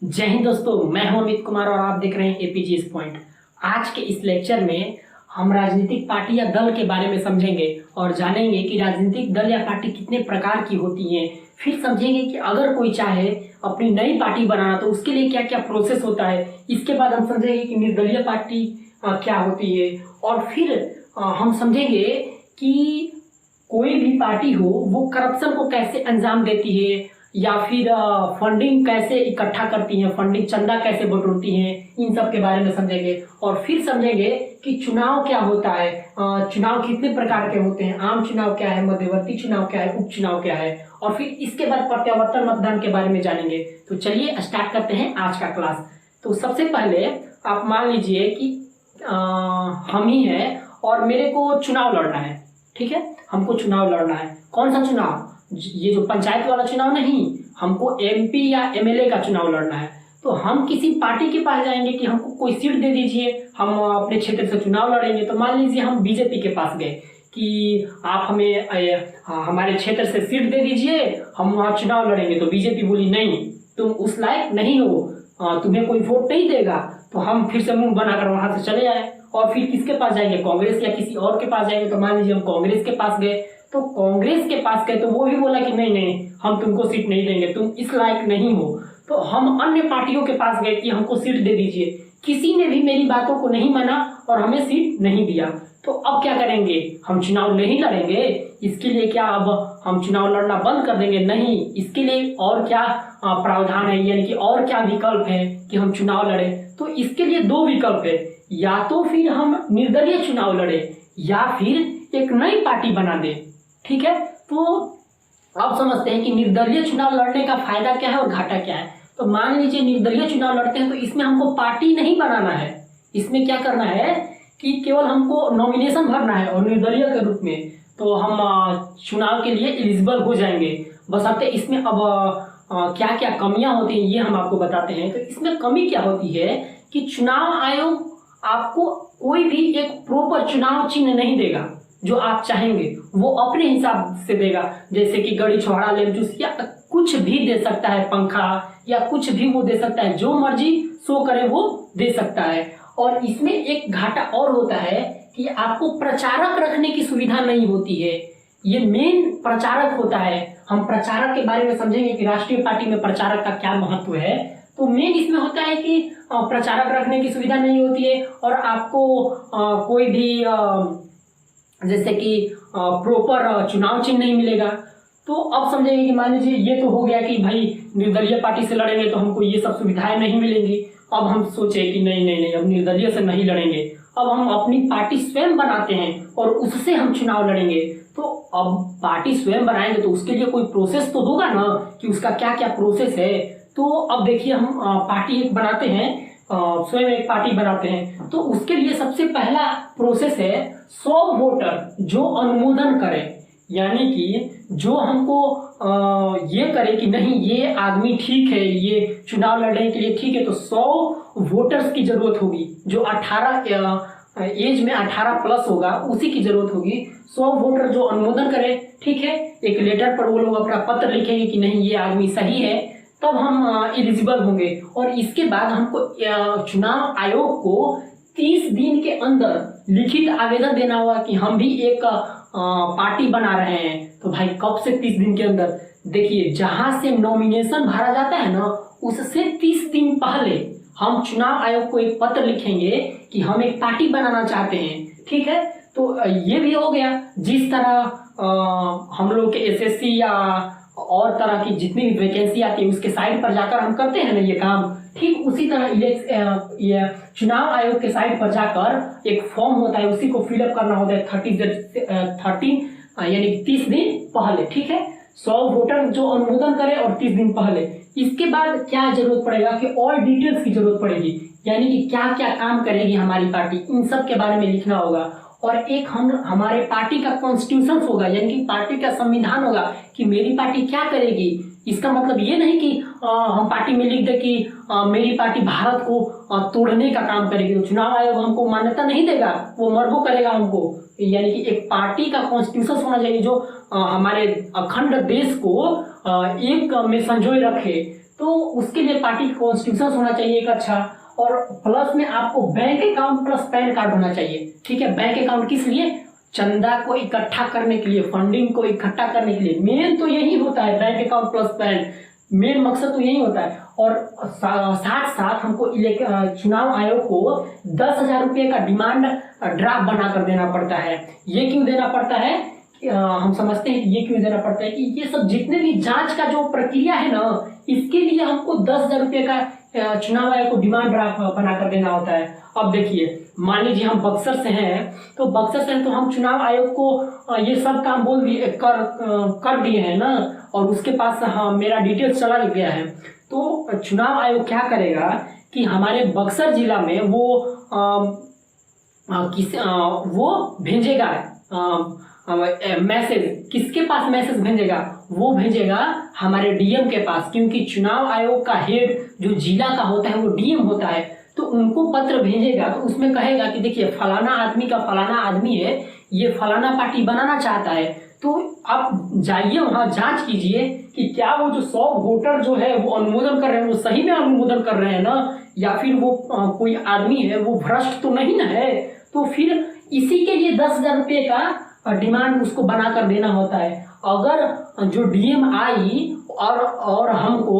जय हिंद दोस्तों, मैं हूं अमित कुमार और आप देख रहे हैं एपीजीएस पॉइंट। आज के इस लेक्चर में हम राजनीतिक पार्टी या दल के बारे में समझेंगे और जानेंगे कि राजनीतिक दल या पार्टी कितने प्रकार की होती हैं। फिर समझेंगे कि अगर कोई चाहे अपनी नई पार्टी बनाना तो उसके लिए क्या क्या प्रोसेस होता है। इसके बाद हम समझेंगे कि निर्दलीय पार्टी क्या होती है और फिर हम समझेंगे कि कोई भी पार्टी हो वो करप्शन को कैसे अंजाम देती है या फिर फंडिंग कैसे इकट्ठा करती है, फंडिंग चंदा कैसे बटोरती हैं, इन सब के बारे में समझेंगे। और फिर समझेंगे कि चुनाव क्या होता है, चुनाव कितने प्रकार के होते हैं, आम चुनाव क्या है, मध्यवर्ती चुनाव क्या है, उपचुनाव क्या है, और फिर इसके बाद प्रत्यावर्तन मतदान के बारे में जानेंगे। तो चलिए स्टार्ट करते हैं आज का क्लास। तो सबसे पहले आप मान लीजिए कि हम ही हैं और मेरे को चुनाव लड़ना है। ठीक है, हमको चुनाव लड़ना है। कौन सा चुनाव? ये जो पंचायत वाला चुनाव नहीं, हमको एमपी या एमएलए का चुनाव लड़ना है। तो हम किसी पार्टी के पास जाएंगे कि हमको कोई सीट दे दीजिए, हम अपने क्षेत्र से चुनाव लड़ेंगे। तो मान लीजिए हम बीजेपी के पास गए कि आप हमें हमारे क्षेत्र से सीट दे दीजिए, हम वहाँ चुनाव लड़ेंगे। तो बीजेपी बोली नहीं, तुम उस लायक नहीं हो, तुम्हें कोई वोट नहीं देगा। तो हम फिर से मुंह बनाकर वहां से चले आए और फिर किसके पास जाएंगे? कांग्रेस या किसी और के पास जाएंगे। तो मान लीजिए हम कांग्रेस के पास गए, तो कांग्रेस के पास गए तो वो भी बोला कि नहीं नहीं, हम तुमको सीट नहीं देंगे, तुम इस लायक नहीं हो। तो हम अन्य पार्टियों के पास गए कि हमको सीट दे दीजिए, किसी ने भी मेरी बातों को नहीं माना और हमें सीट नहीं दिया। तो अब क्या करेंगे? हम चुनाव नहीं लड़ेंगे। इसके लिए क्या अब हम चुनाव लड़ना बंद कर देंगे? नहीं, इसके लिए और क्या प्रावधान है, यानी कि और क्या विकल्प है कि हम चुनाव लड़े? तो इसके लिए दो विकल्प है, या तो फिर हम निर्दलीय चुनाव लड़े या फिर एक नई पार्टी बना दे। ठीक है, तो अब समझते हैं कि निर्दलीय चुनाव लड़ने का फायदा क्या है और घाटा क्या है। तो मान लीजिए निर्दलीय चुनाव लड़ते हैं तो इसमें हमको पार्टी नहीं बनाना है। इसमें क्या करना है कि केवल हमको नॉमिनेशन भरना है और निर्दलीय के रूप में तो हम चुनाव के लिए एलिजिबल हो जाएंगे। बशर्ते इसमें अब क्या क्या कमियां होती हैं ये हम आपको बताते हैं। तो इसमें कमी क्या होती है कि चुनाव आयोग आपको कोई भी एक प्रॉपर चुनाव चिन्ह नहीं देगा जो आप चाहेंगे, वो अपने हिसाब से देगा। जैसे कि गड़ी छोड़ा लेमचूस या कुछ भी दे सकता है, पंखा या कुछ भी वो दे सकता है, जो मर्जी शो करे वो दे सकता है। और इसमें एक घाटा और होता है कि आपको प्रचारक रखने की सुविधा नहीं होती है। ये मेन प्रचारक होता है। हम प्रचारक के बारे में समझेंगे कि राष्ट्रीय पार्टी में प्रचारक का क्या महत्व है। तो मेन इसमें होता है कि प्रचारक रखने की सुविधा नहीं होती है और आपको कोई भी जैसे कि प्रॉपर चुनाव चिन्ह नहीं मिलेगा। तो अब समझेंगे कि मान लीजिए ये तो हो गया कि भाई निर्दलीय पार्टी से लड़ेंगे तो हमको ये सब सुविधाएं नहीं मिलेंगी। अब हम सोचे कि नहीं नहीं नहीं, अब निर्दलीय से नहीं लड़ेंगे, अब हम अपनी पार्टी स्वयं बनाते हैं और उससे हम चुनाव लड़ेंगे। तो अब पार्टी स्वयं बनाएंगे तो उसके लिए कोई प्रोसेस तो होगा ना कि उसका क्या क्या प्रोसेस है। तो अब देखिए हम पार्टी एक बनाते हैं, स्वयं एक पार्टी बनाते हैं। तो उसके लिए सबसे पहला प्रोसेस है 100 वोटर जो अनुमोदन करें, यानी कि जो हमको ये करे कि नहीं ये आदमी ठीक है, ये चुनाव लड़ने के लिए ठीक है। तो 100 वोटर्स की जरूरत होगी जो 18 एज में 18 प्लस होगा, उसी की जरूरत होगी। 100 वोटर जो अनुमोदन करे, ठीक है। एक लेटर पर वो लोग अपना पत्र लिखेंगे कि नहीं ये आदमी सही है, तब हम एलिजिबल होंगे। और इसके बाद हमको चुनाव आयोग को 30 दिन के अंदर लिखित आवेदन देना होगा कि हम भी एक पार्टी बना रहे हैं। तो भाई कब से 30 दिन के अंदर? देखिए जहां से नॉमिनेशन भरा जाता है ना, उससे 30 दिन पहले हम चुनाव आयोग को एक पत्र लिखेंगे कि हम एक पार्टी बनाना चाहते हैं। ठीक है, तो ये भी हो गया। जिस तरह हम लोग के एसएससी या और तरह की जितनी भी वैकेंसी आती है उसके साइट पर जाकर हम करते हैं ना ये काम, ठीक उसी तरह ये चुनाव आयोग के साइट पर जाकर एक फॉर्म होता है, उसी को फिलअप करना होता है 30 यानी कि 30 दिन पहले। ठीक है, 100 वोटर जो अनुमोदन करे और 30 दिन पहले। इसके बाद क्या जरूरत पड़ेगा कि और डिटेल्स की जरूरत पड़ेगी, यानी कि क्या क्या काम करेगी हमारी पार्टी, इन सब के बारे में लिखना होगा। और एक हम हमारे पार्टी का कॉन्स्टिट्यूशन होगा, यानी कि पार्टी का संविधान होगा कि मेरी पार्टी क्या करेगी। इसका मतलब ये नहीं कि हम पार्टी में लिख दे कि मेरी पार्टी भारत को तोड़ने का काम करेगी। तो चुनाव आयोग हमको मान्यता नहीं देगा, वो मर्बो करेगा हमको। यानी कि एक पार्टी का कॉन्स्टिट्यूशन होना चाहिए जो हमारे अखंड देश को एक में संजोए रखे। तो उसके लिए पार्टी कॉन्स्टिट्यूशन होना चाहिए एक अच्छा, और प्लस में आपको bank account plus pan card होना चाहिए। ठीक है, बैंक अकाउंट किस लिए? चंदा को इकट्ठा करने के लिए, फंडिंग को इकट्ठा करने के लिए। मेन तो यही होता है, bank account plus pan, main मकसद तो यही होता है। और साथ साथ हमको चुनाव आयोग को 10,000 रुपये का डिमांड ड्राफ्ट बना कर देना पड़ता है। ये क्यों देना पड़ता है? हम समझते हैं कि ये क्यों देना पड़ता है कि ये सब जितने भी जांच का जो प्रक्रिया है ना, इसके लिए हमको 10,000 रुपये का चुनाव आयोग को डिमांड ड्राफ्ट बना कर देना होता है। अब देखिए, मान लीजिए हम बक्सर से हैं, तो बक्सर से तो हम चुनाव आयोग को ये सब काम बोल दिए, कर दिए हैं ना, और उसके पास हाँ मेरा डिटेल्स चला गया है। तो चुनाव आयोग क्या करेगा कि हमारे बक्सर जिला में वो भेजेगा मैसेज। किसके पास मैसेज भेजेगा? वो भेजेगा हमारे डीएम के पास, क्योंकि चुनाव आयोग का हेड जो जिला का होता है वो डीएम होता है। तो उनको पत्र भेजेगा, तो उसमें कहेगा कि देखिए फलाना आदमी का फलाना आदमी है, ये फलाना पार्टी बनाना चाहता है, तो आप जाइए वहाँ जांच कीजिए कि क्या वो जो 100 वोटर जो है वो अनुमोदन कर रहे हैं, वो सही में अनुमोदन कर रहे हैं ना, या फिर वो कोई आदमी है वो भ्रष्ट तो नहीं ना है। तो फिर इसी के लिए 10,000 रुपये का डिमांड उसको बना कर देना होता है। अगर जो डीएम आई और हमको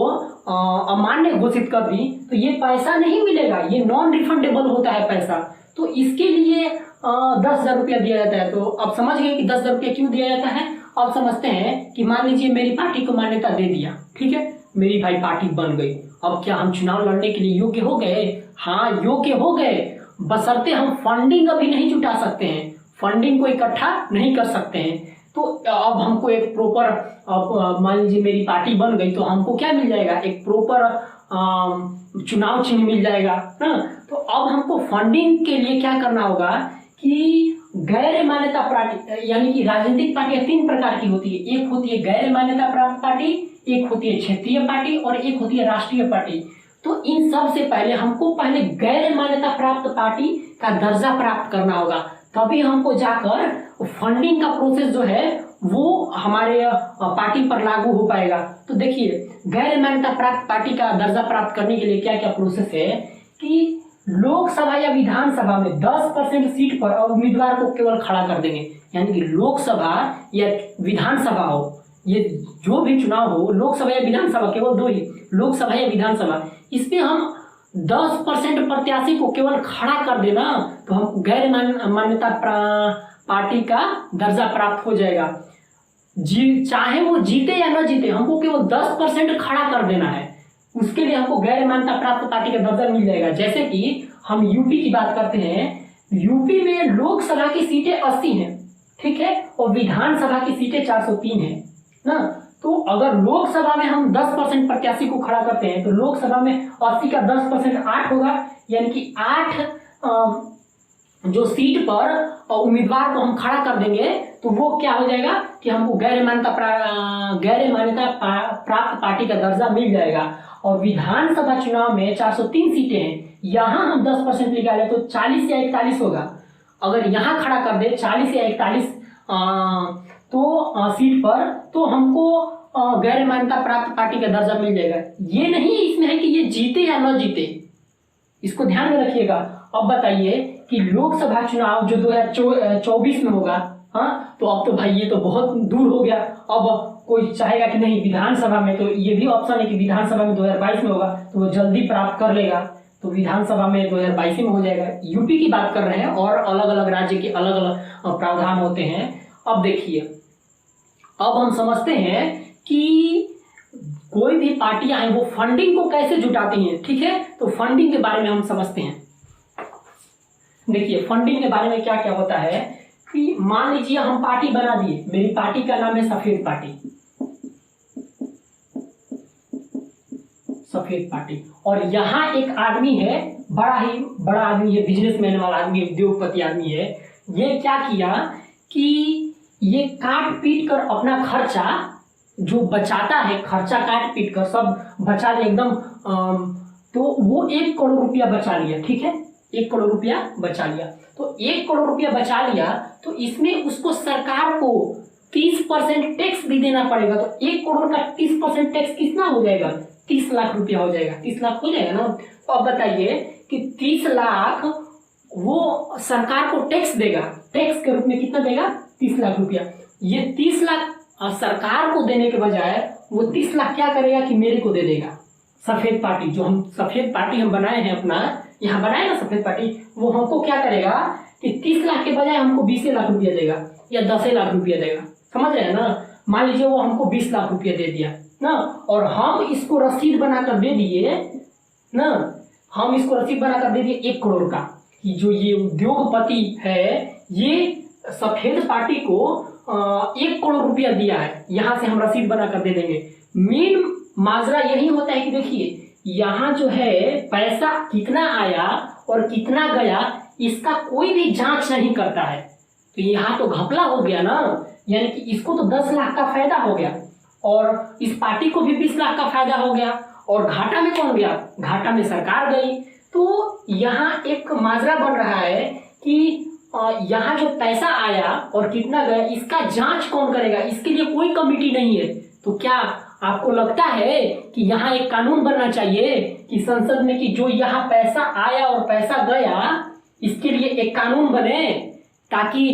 अमान्य घोषित कर दी, तो ये पैसा नहीं मिलेगा, ये नॉन रिफंडेबल होता है पैसा। तो इसके लिए 10,000 रुपया दिया जाता है। तो अब समझ गए कि 10,000 रुपया क्यों दिया जाता है। अब समझते हैं कि मान लीजिए मेरी पार्टी को मान्यता दे दिया, ठीक है, मेरी भाई पार्टी बन गई। अब क्या हम चुनाव लड़ने के लिए योग्य हो गए? हाँ, योग्य हो गए, बशर्ते हम फंडिंग अभी नहीं जुटा सकते हैं, फंडिंग को इकट्ठा नहीं कर सकते हैं। तो अब हमको एक प्रॉपर, अब मान लीजिए मेरी पार्टी बन गई, तो हमको क्या मिल जाएगा? एक प्रॉपर चुनाव चिन्ह मिल जाएगा ना। तो अब हमको फंडिंग के लिए क्या करना होगा कि गैर मान्यता पार्टी, यानी कि राजनीतिक पार्टियां 3 प्रकार की होती है। एक होती है गैर मान्यता प्राप्त पार्टी, एक होती है क्षेत्रीय पार्टी, और एक होती है राष्ट्रीय पार्टी। तो इन सब से पहले हमको पहले गैर मान्यता प्राप्त पार्टी का दर्जा प्राप्त करना होगा, तभी हमको जाकर फंडिंग का प्रोसेस जो है वो हमारे पार्टी पर लागू हो पाएगा। तो देखिए, गैर मान्यता प्राप्त पार्टी का दर्जा प्राप्त करने के लिए क्या क्या प्रोसेस है कि लोकसभा या विधानसभा में 10% सीट पर उम्मीदवार को केवल खड़ा कर देंगे। यानी कि लोकसभा या विधानसभा हो, ये जो भी चुनाव हो, लोकसभा या विधानसभा, केवल 2 ही, लोकसभा या विधानसभा, इसमें हम 10% प्रत्याशी को केवल खड़ा कर देना, तो हमको गैर मान्यता पार्टी का दर्जा प्राप्त हो जाएगा। चाहे वो जीते या न जीते, हमको केवल 10% खड़ा कर देना है, उसके लिए हमको गैर मान्यता प्राप्त पार्टी का दर्जा मिल जाएगा। जैसे कि हम यूपी की बात करते हैं, यूपी में लोकसभा की सीटें 80 हैं, ठीक है, और विधानसभा की सीटें 403 है ना। तो अगर लोकसभा में हम 10% प्रत्याशी को खड़ा करते हैं, तो लोकसभा में 80 का 10% 8 होगा, यानी कि 8 जो सीट पर उम्मीदवार को हम खड़ा कर देंगे, तो वो क्या हो जाएगा कि हमको गैर मान्यता प्राप्त पार्टी का दर्जा मिल जाएगा। और विधानसभा चुनाव में 403 सीटें हैं, यहाँ हम 10% निकाले तो 40 या 41 होगा। अगर यहाँ खड़ा कर दे 40 या 41 सीट पर, तो हमको गैर मान्यता प्राप्त पार्टी का दर्जा मिल जाएगा। ये नहीं इसमें है कि ये जीते या न जीते, इसको ध्यान में रखिएगा। अब बताइए कि लोकसभा चुनाव जो 2024 में होगा, हाँ, तो अब तो भाई ये तो बहुत दूर हो गया। अब कोई चाहेगा कि नहीं विधानसभा में, तो ये भी ऑप्शन है कि विधानसभा में 2022 में होगा, तो वो जल्दी प्राप्त कर लेगा, तो विधानसभा में 2022 में हो जाएगा। यूपी की बात कर रहे हैं, और अलग अलग राज्य के अलग अलग प्रावधान होते हैं। अब देखिए, अब हम समझते हैं कि कोई भी पार्टियां हैं वो फंडिंग को कैसे जुटाती हैं, ठीक है। तो फंडिंग के बारे में हम समझते हैं। देखिए, फंडिंग के बारे में क्या क्या होता है कि मान लीजिए हम पार्टी बना दिए, मेरी पार्टी का नाम है सफेद पार्टी, सफेद पार्टी, और यहाँ एक आदमी है, बड़ा आदमी है, बिजनेसमैन वाला आदमी, उद्योगपति आदमी है। ये क्या किया कि ये काट पीट कर अपना खर्चा जो बचाता है, खर्चा काट पीट कर सब बचा लिया एकदम, तो वो 1 करोड़ रुपया बचा लिया, ठीक है, 1 करोड़ रुपया बचा लिया। तो 1 करोड़ रुपया बचा लिया, तो इसमें उसको सरकार को 30% टैक्स भी देना पड़ेगा। तो 1 करोड़ का 30% टैक्स कितना हो जाएगा? 30 लाख रुपया हो जाएगा। 30 लाख हो जाएगा ना। तो अब बताइए कि 30 लाख वो सरकार को टैक्स देगा, टैक्स के रूप में कितना देगा? 30 लाख रुपया। ये 30 लाख सरकार को देने के बजाय वो 30 लाख क्या करेगा कि मेरे को दे देगा। सफेद पार्टी, जो हम सफेद पार्टी हम बनाए हैं अपना, यहाँ बनाए ना सफेद पार्टी, वो हमको क्या करेगा कि 30 लाख के बजाय हमको 20 लाख रुपया देगा या 10 लाख रुपया देगा। समझ रहे हैं ना। मान लीजिए वो हमको 20 लाख रुपया दे दिया ना, और हम इसको रसीद बनाकर दे दिए ना, हम इसको रसीद बनाकर दे दिए 1 करोड़ का, कि जो ये उद्योगपति है ये सफेद पार्टी को 1 करोड़ रुपया दिया है, यहाँ से हम रसीद बनाकर दे देंगे। मेन माजरा यही होता है कि देखिए यहाँ जो है पैसा कितना आया और कितना गया, इसका कोई भी जांच नहीं करता है। तो यहाँ तो घपला हो गया ना, यानी कि इसको तो 10 लाख का फायदा हो गया और इस पार्टी को भी 20 लाख का फायदा हो गया, और घाटा में कौन गया? घाटा में सरकार गई। तो यहाँ एक माजरा बन रहा है कि यहाँ जो पैसा आया और कितना गया, इसका जांच कौन करेगा? इसके लिए कोई कमेटी नहीं है। तो क्या आपको लगता है कि यहाँ एक कानून बनना चाहिए कि संसद में कि जो यहाँ पैसा आया और पैसा गया, इसके लिए एक कानून बने, ताकि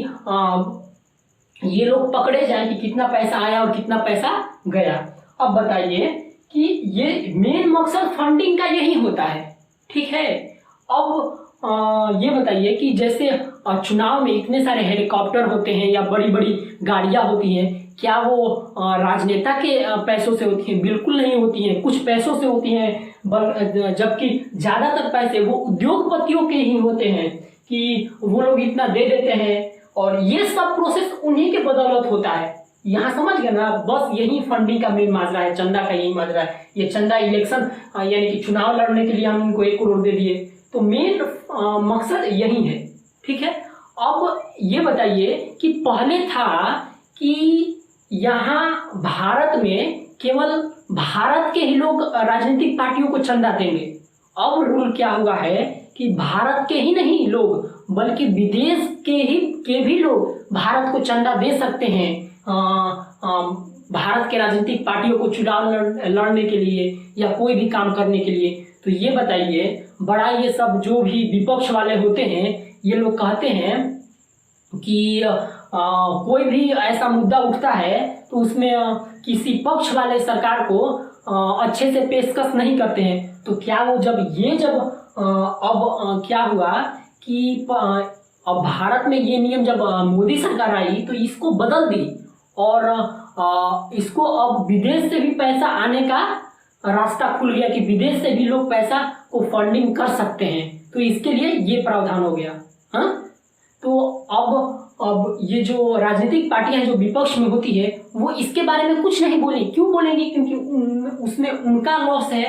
ये लोग पकड़े जाएं कि कितना पैसा आया और कितना पैसा गया। अब बताइए कि ये मेन मकसद फंडिंग का यही होता है, ठीक है। अब ये बताइए कि जैसे चुनाव में इतने सारे हेलीकॉप्टर होते हैं या बड़ी बड़ी गाड़ियां होती हैं, क्या वो राजनेता के पैसों से होती हैं? बिल्कुल नहीं होती हैं। कुछ पैसों से होती हैं, जबकि ज्यादातर पैसे वो उद्योगपतियों के ही होते हैं कि वो लोग इतना दे देते हैं, और ये सब प्रोसेस उन्हीं के बदौलत होता है। यहाँ समझ गए ना। बस यही फंडिंग का मेन माजरा है, चंदा का यही माजरा है। ये चंदा इलेक्शन यानी कि चुनाव लड़ने के लिए हम इनको 1 करोड़ दे दिए, तो मेन मकसद यही है, ठीक है। अब ये बताइए कि पहले था कि यहाँ भारत में केवल भारत के ही लोग राजनीतिक पार्टियों को चंदा देंगे। अब रूल क्या हुआ है कि भारत के ही नहीं लोग, बल्कि विदेश के भी लोग भारत को चंदा दे सकते हैं भारत के राजनीतिक पार्टियों को चुनाव लड़ने के लिए या कोई भी काम करने के लिए। तो ये बताइए, बड़ा ये सब जो भी विपक्ष वाले होते हैं, ये लोग कहते हैं कि कोई भी ऐसा मुद्दा उठता है तो उसमें किसी पक्ष वाले सरकार को अच्छे से पेशकश नहीं करते हैं। तो क्या वो जब अब क्या हुआ कि अब भारत में ये नियम जब मोदी सरकार आई तो इसको बदल दी, और इसको अब विदेश से भी पैसा आने का रास्ता खुल गया कि विदेश से भी लोग पैसा को फंडिंग कर सकते हैं। तो इसके लिए ये प्रावधान हो गया। हाँ, तो अब ये जो राजनीतिक पार्टियां जो विपक्ष में होती है वो इसके बारे में कुछ नहीं बोली। क्यों बोलेंगी? क्योंकि उसमें उनका लॉस है।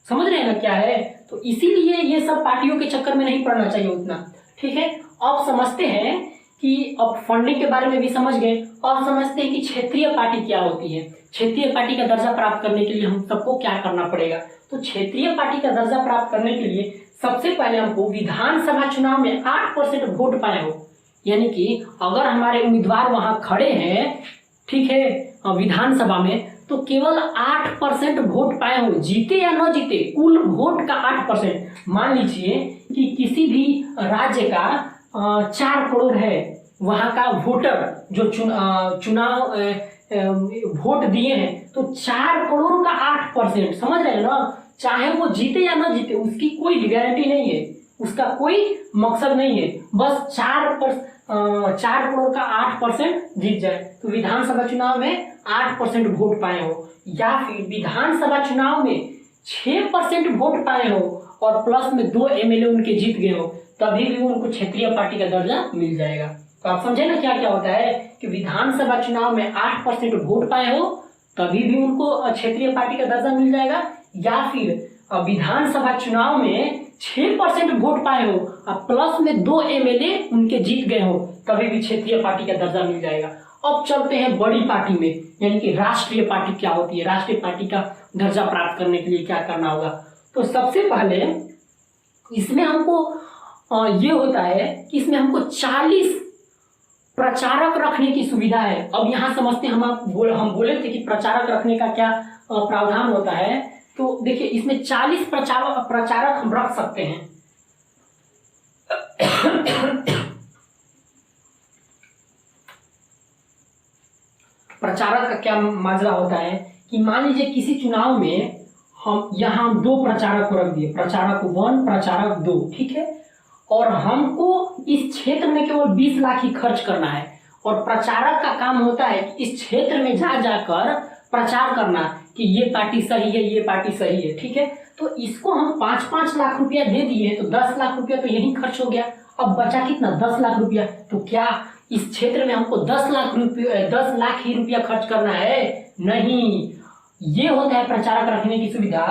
समझ रहे हैं ना क्या है। तो इसीलिए ये सब पार्टियों के चक्कर में नहीं पड़ना चाहिए उतना, ठीक है। अब समझते हैं कि अब फंडिंग के बारे में भी समझ गए, और समझते हैं कि क्षेत्रीय पार्टी क्या होती है। क्षेत्रीय पार्टी का दर्जा प्राप्त करने के लिए हम सबको क्या करना पड़ेगा? तो क्षेत्रीय पार्टी का दर्जा प्राप्त करने के लिए सबसे पहले हमको विधानसभा चुनाव में 8% वोट पाए हो, यानी कि अगर हमारे उम्मीदवार वहां खड़े हैं, ठीक है, विधानसभा में, तो केवल 8% वोट पाए हो, जीते या न जीते, कुल वोट का 8%। मान लीजिए कि किसी भी राज्य का 4 करोड़ है, वहां का वोटर जो चुनाव वोट दिए हैं, तो 4 करोड़ का 8%, समझ रहे हैं ना। चाहे वो जीते या न जीते, उसकी कोई गारंटी नहीं है, उसका कोई मकसद नहीं है, बस 4 करोड़ का 8% जीत जाए। तो विधानसभा चुनाव में 8% वोट पाए हो, या फिर विधानसभा चुनाव में 6% वोट पाए हो और प्लस में 2 MLA उनके जीत गए हो, तभी भी उनको क्षेत्रीय पार्टी का दर्जा मिल जाएगा। तो आप समझे ना क्या क्या होता है कि विधानसभा चुनाव में 8% वोट पाए हो तभी भी उनको क्षेत्रीय पार्टी का दर्जा मिल जाएगा, या फिर विधानसभा चुनाव में 6% वोट पाए हो और प्लस में 2 MLA उनके जीत गए हो, तभी भी क्षेत्रीय पार्टी का दर्जा मिल जाएगा। अब चलते हैं बड़ी पार्टी में, यानी कि राष्ट्रीय पार्टी क्या होती है। राष्ट्रीय पार्टी का दर्जा प्राप्त करने के लिए क्या करना होगा? तो सबसे पहले इसमें हमको ये होता है कि इसमें हमको 40 प्रचारक रखने की सुविधा है। अब यहाँ समझते हैं, हम बोले थे कि प्रचारक रखने का क्या प्रावधान होता है। तो देखिए इसमें 40 प्रचारक हम रख सकते हैं। प्रचारक का क्या माजरा होता है कि मान लीजिए किसी चुनाव में हम 2 प्रचारक को रख दिए, प्रचारक 1 प्रचारक 2, ठीक है। और हमको इस क्षेत्र में केवल 20 लाख ही खर्च करना है और प्रचारक का काम होता है कि इस क्षेत्र में जाकर प्रचार करना कि ये पार्टी सही है, ये पार्टी सही है, ठीक है। तो इसको हम 5-5 लाख रुपया दे दिए तो 10 लाख रुपया तो यही खर्च हो गया। अब बचा कितना, 10 लाख रुपया। तो क्या इस क्षेत्र में हमको 10 लाख ही रुपया खर्च करना है? नहीं, ये होता है प्रचारक रखने की सुविधा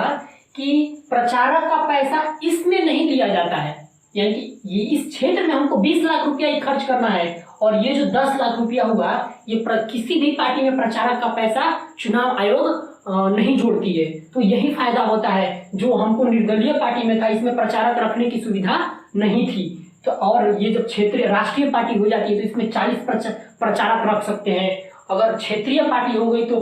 कि प्रचारक का पैसा इसमें नहीं लिया जाता है, यानी कि ये इस क्षेत्र में हमको 20 लाख रुपया ही खर्च करना है और ये जो 10 लाख रुपया हुआ ये किसी भी पार्टी में प्रचारक का पैसा चुनाव आयोग नहीं जोड़ती है। तो यही फायदा होता है जो हमको निर्दलीय पार्टी में था, इसमें प्रचारक रखने की सुविधा नहीं थी। तो और ये जब क्षेत्रीय राष्ट्रीय पार्टी हो जाती है तो इसमें 40 प्रचारक रख सकते हैं। अगर क्षेत्रीय पार्टी हो गई तो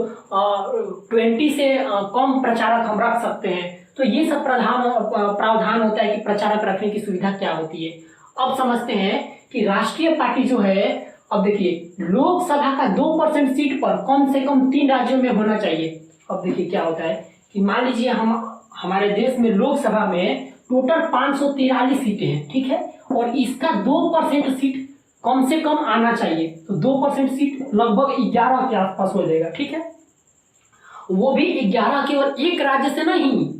20 से कम प्रचारक हम रख सकते हैं। तो ये सब प्रावधान होता है कि प्रचारक रखने की सुविधा क्या होती है। अब समझते हैं कि राष्ट्रीय पार्टी जो है, अब देखिए लोकसभा का 2% सीट पर कम से कम 3 राज्यों में होना चाहिए। अब देखिए क्या होता है कि मान लीजिए हमारे देश में लोकसभा में टोटल 543 सीटें हैं, ठीक है, और इसका 2% सीट कम से कम आना चाहिए। तो 2% सीट लगभग 11 के आसपास हो जाएगा, ठीक है। वो भी 11 केवल एक राज्य से नहीं,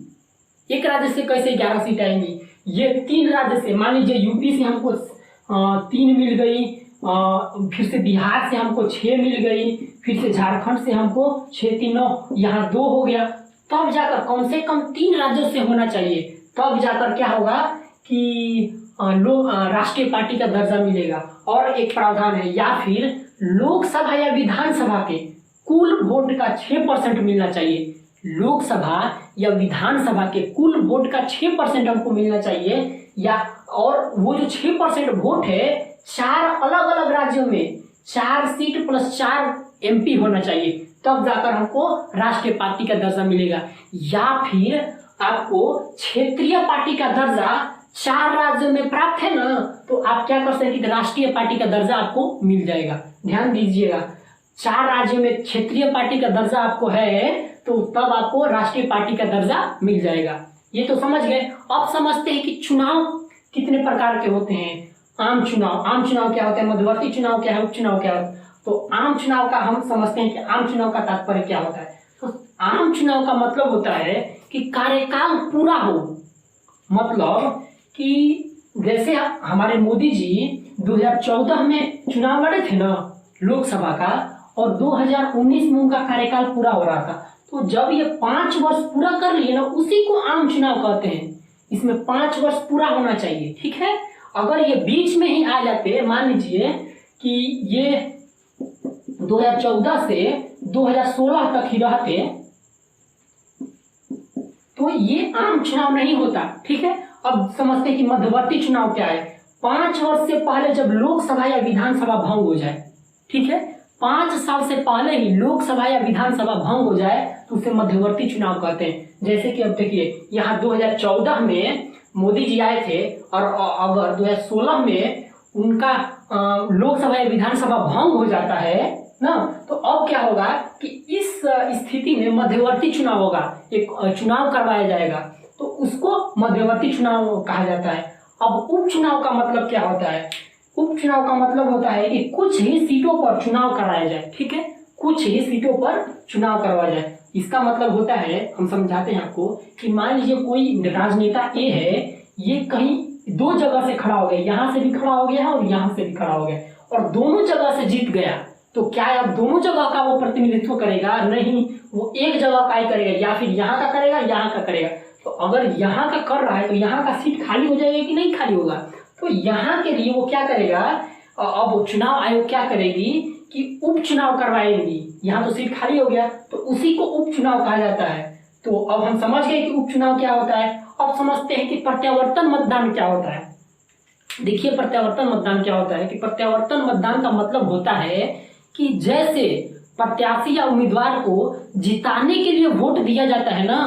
एक राज्य से कैसे 11 सीट आएंगी, ये 3 राज्य से। मान लीजिए यूपी से हमको 3 मिल गई, फिर से बिहार से हमको 6 मिल गई, फिर से झारखंड से हमको 6 3 9, यहाँ 2 हो गया। तब जाकर कम से कम 3 राज्यों से होना चाहिए, तब जाकर क्या होगा कि राष्ट्रीय पार्टी का दर्जा मिलेगा। और एक प्रावधान है, या फिर लोकसभा या विधानसभा के कुल वोट का 6% मिलना चाहिए। लोकसभा या विधानसभा के कुल वोट का 6% हमको मिलना चाहिए, या और वो जो 6% वोट है 4 अलग अलग राज्यों में 4 सीट प्लस 4 MP होना चाहिए, तब जाकर हमको राष्ट्रीय पार्टी का दर्जा मिलेगा। या फिर आपको क्षेत्रीय पार्टी का दर्जा 4 राज्यों में प्राप्त है ना, तो आप क्या कर सकते हैं कि राष्ट्रीय पार्टी का दर्जा आपको मिल जाएगा। ध्यान दीजिएगा, 4 राज्यों में क्षेत्रीय पार्टी का दर्जा आपको है तो तब आपको राष्ट्रीय पार्टी का दर्जा मिल जाएगा। ये तो समझ गए। अब समझते हैं कि चुनाव कितने प्रकार के होते हैं। आम चुनाव क्या होता है, मध्यवर्ती चुनाव क्या है, उपचुनाव क्या होता है। तो आम चुनाव का हम समझते हैं कि आम चुनाव का तात्पर्य क्या होता है। तो आम चुनाव का मतलब होता है कि कार्यकाल पूरा हो, मतलब कि जैसे हमारे मोदी जी 2014 में चुनाव लड़े थे ना लोकसभा का, और 2019 में उनका कार्यकाल पूरा हो रहा था। तो जब ये 5 वर्ष पूरा कर लिए ना, उसी को आम चुनाव कहते हैं। इसमें 5 वर्ष पूरा होना चाहिए, ठीक है। अगर ये बीच में ही आ जाते, मान लीजिए कि ये 2014 से 2016 तक ही रहते, तो ये आम चुनाव नहीं होता, ठीक है। अब समझते हैं कि मध्यवर्ती चुनाव क्या है। 5 वर्ष से पहले जब लोकसभा या विधानसभा भंग हो जाए, ठीक है, 5 साल से पहले ही लोकसभा या विधानसभा भंग हो जाए तो उसे मध्यवर्ती चुनाव कहते हैं। जैसे कि अब देखिए यहाँ 2014 में मोदी जी आए थे और अगर 2016 में उनका लोकसभा या विधानसभा भंग हो जाता है ना, तो अब क्या होगा कि इस स्थिति में मध्यवर्ती चुनाव होगा, एक चुनाव करवाया जाएगा, तो उसको मध्यवर्ती चुनाव कहा जाता है। अब उपचुनाव का मतलब क्या होता है। उपचुनाव का मतलब होता है कि कुछ ही सीटों पर चुनाव कराया जाए, ठीक है, कुछ ही सीटों पर चुनाव करवाया जाए। इसका मतलब होता है, हम समझाते हैं आपको, कि मान लीजिए कोई राजनेता ए है, ये कहीं 2 जगह से खड़ा हो गया, यहाँ से भी खड़ा हो गया है और यहाँ से भी खड़ा हो गया, और दोनों जगह से जीत गया, तो क्या अब दोनों जगह का वो प्रतिनिधित्व करेगा? नहीं, वो एक जगह का ही करेगा, या फिर यहाँ का करेगा, यहाँ का करेगा। तो अगर यहाँ का कर रहा है तो यहाँ का सीट खाली हो जाएगा कि नहीं खाली होगा। तो यहाँ के लिए वो क्या करेगा, अब चुनाव आयोग क्या करेगी कि उपचुनाव करवाएगी। यहाँ तो सीट खाली हो गया तो उसी को उपचुनाव कहा जाता है। तो अब हम समझ गए कि उपचुनाव क्या होता है। अब समझते हैं कि प्रत्यावर्तन मतदान क्या होता है। देखिए प्रत्यावर्तन मतदान क्या होता है कि प्रत्यावर्तन मतदान का मतलब होता है कि जैसे प्रत्याशी या उम्मीदवार को जिताने के लिए वोट दिया जाता है ना,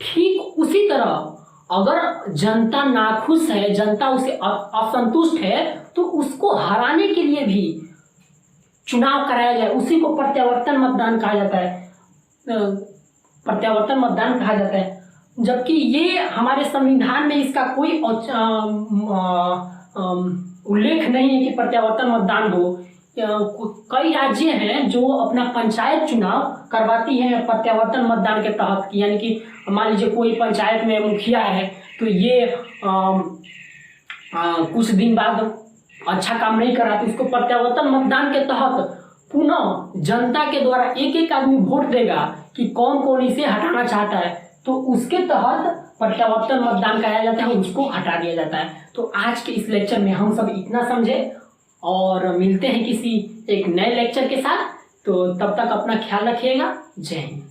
ठीक उसी तरह अगर जनता नाखुश है, जनता उसे असंतुष्ट है, तो उसको हराने के लिए भी चुनाव कराया जाए, उसी को प्रत्यावर्तन मतदान कहा जाता है, प्रत्यावर्तन मतदान कहा जाता है। जबकि ये हमारे संविधान में इसका कोई उल्लेख नहीं है कि प्रत्यावर्तन मतदान हो। कई राज्य हैं जो अपना पंचायत चुनाव करवाती हैं प्रत्यावर्तन मतदान के तहत, यानी कि मान लीजिए कोई पंचायत में मुखिया है तो ये कुछ दिन बाद अच्छा काम नहीं करा तो इसको प्रत्यावर्तन मतदान के तहत पुनः जनता के द्वारा एक एक आदमी वोट देगा कि कौन कौन इसे हटाना चाहता है, तो उसके तहत प्रत्यावर्तन मतदान कराया जाता है, उसको हटा दिया जाता है। तो आज के इस लेक्चर में हम सब इतना समझे और मिलते हैं किसी एक नए लेक्चर के साथ। तो तब तक अपना ख्याल रखिएगा। जय हिंद।